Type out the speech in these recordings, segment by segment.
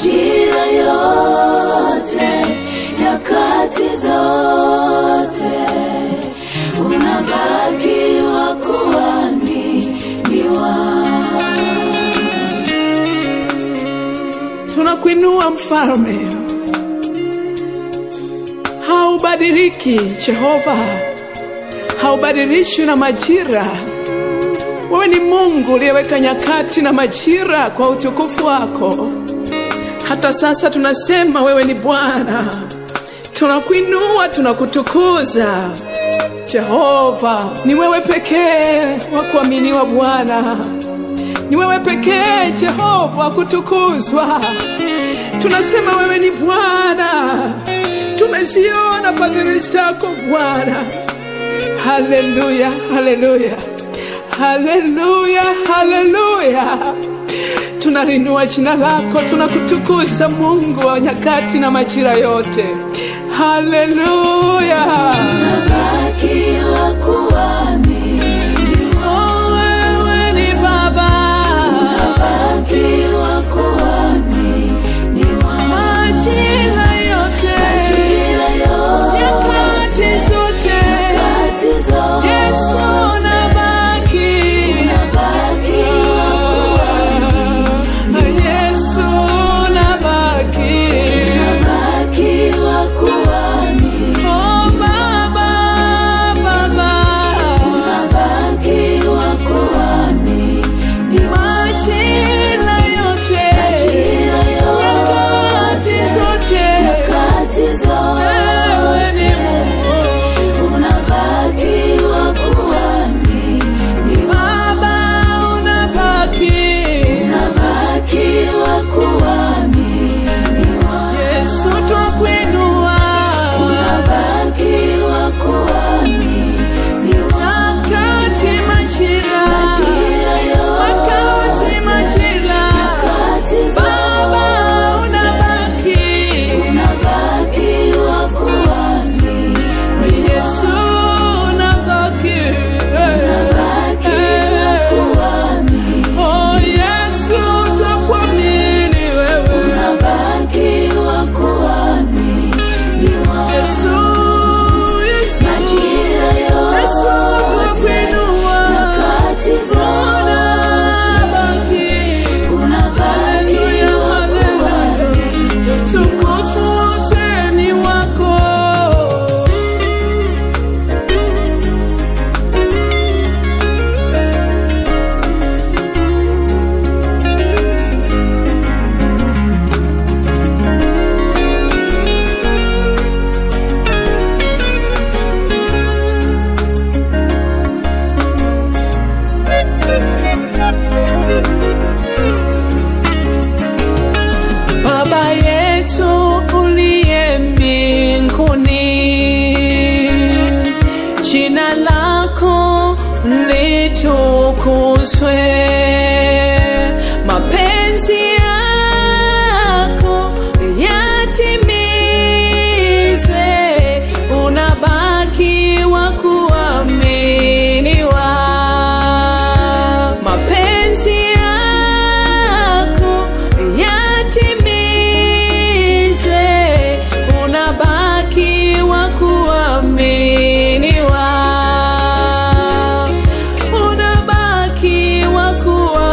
majira yote, nyakati zote, unabaki wa kuaminiwa. Tunakuinua Mfalme, haubadiliki Jehova, haubadilishwi na majira. Wewe ni Mungu uliyeweka nyakati na majira kwa utukufu wako. Hata sasa tunasema wewe ni Bwana. Tunakuinua, tunakutukuza Jehova. Ni wewe pekee wa kuaminiwa Bwana. Ni wewe pekee Jehova kutukuzwa. Tunasema wewe ni Bwana. Tumeziona fadhili zako Bwana. Haleluya, haleluya, haleluya, haleluya. Tunalinua jina lako, tunakutukuza Mungu wa nyakati na majira yote. Haleluya. Unabaki wa kuaminiwa. Wewe ni Baba. Unabaki wa kuaminiwa. Majira yote, nyakati zote, Yesu unabaki. Unabaki wa kuaminiwa. Yesu unabaki. Unabaki wa kuaminiwa. Oh Baba, Baba. Unabaki wa kuaminiwa. Majira yote, nyakati zote, wewe ni Mungu. unabaki wa kuaminiwa. Baba unabaki. Unabaki wa kuaminiwa. Yesu twakuinua. Unabaki wa kuaminiwa. Nyakati majira, yote, wakati majira, Baba unabaki. unabaki wa kuaminiwa. Yesu unabaki. Unabaki wa kuaminiwa. Oh Yesu twakuamini wewe. Unabaki wa kuaminiwa. Yesu, Yesu, Majira yote, Yesu twakuinua. nyakati zote, Unabaki. unabaki Haleluya, wa haleluya. Tukufu wote ni wako. Baba yetu uliye mbinguni, jina lako litukuzwe. Mapenzi yako yatimizwe. Unabaki wa kuaminiwa. Mapenzi yako yatimizwe. Unabaki wa kuaminiwa. Unabaki wa kuaminiwa.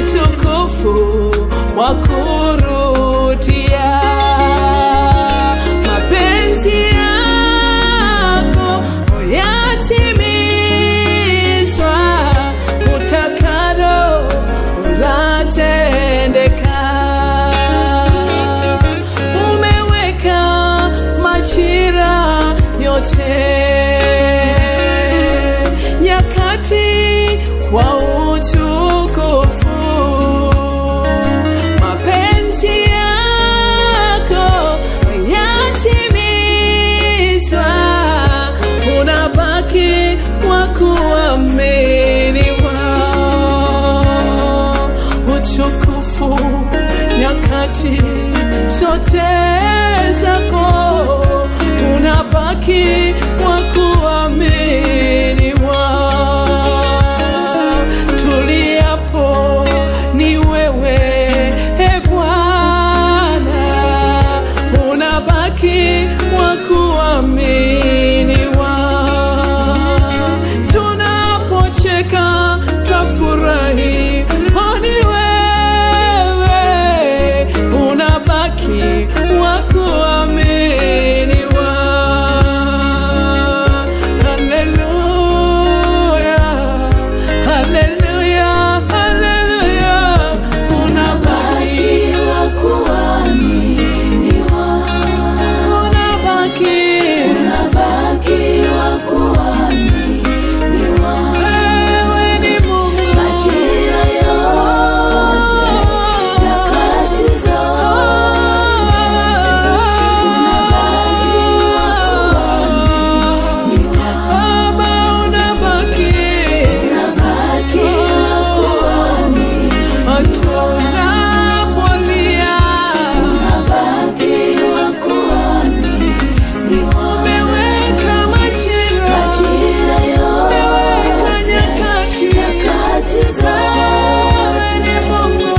utukufu wa kurudia. Mapenzi yako yatimizwa, utakalo ulatendeka. Umeweka majira yote, nyakati kwa utukufu. Mapenzi yako yatimizwa, unabaki wa kuaminiwa. Utukufu nyakati zote zako, unabaki wa kuaminiwa. Tuliapo ni wewe, e Bwana, unabaki wa kuaminiwa. Tunapocheka twafurahi, ni wewe, unabaki wa kuaminiwa. Hallelujah, hallelujah, unabaki wa kuaminiwa. Unabaki wa kuaminiwa. Wewe ni Mungu. Majira yote, nyakati zote, unabaki wa kuaminiwa. Baba, unabaki wa kuaminiwa. Tunapolia, unabaki wa kuaminiwa. Umeweka majira yote, umeweka nyakati zote. Wewe ni Mungu.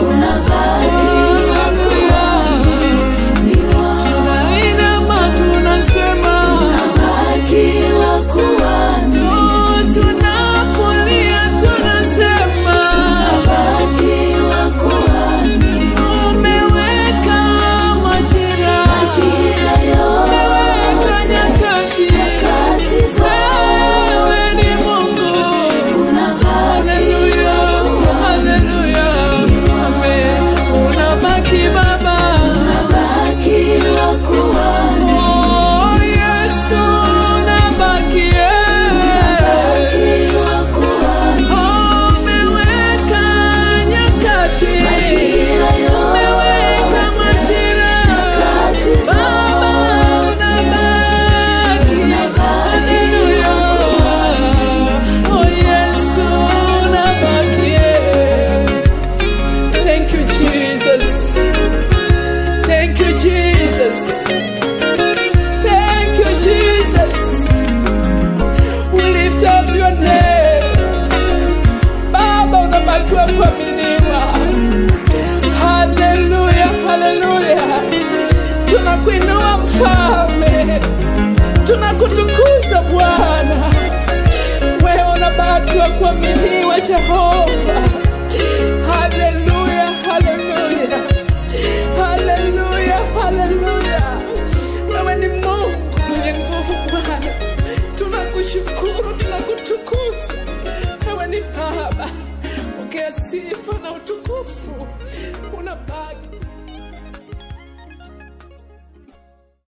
Unabaki wa kuaminiwa. Tunainama tunasema, unabaki wa kuaminiwa. Tunapolia tunasema, unabaki wa kuaminiwa. Umeweka majira yote, umeweka nyakati zote. Wewe ni Mungu. Hallelujah, hallelujah, amen. Unabaki Baba, unabaki wa kuaminiwa. Oh Yesu, unabaki wa kuaminiwa. Umeweka nyakati, umeweka majira. Baba, unabaki. Hallelujah. Oh Yesu, unabaki. Thank you Jesus. Thank you Jesus. Thank you Jesus. We lift up your name. Baba, unabaki wa kuaminiwa. Hallelujah, hallelujah. Tunakuinua Mfalme, tunakutukuza Bwana. Wewe unabaki wa kuaminiwa Jehova.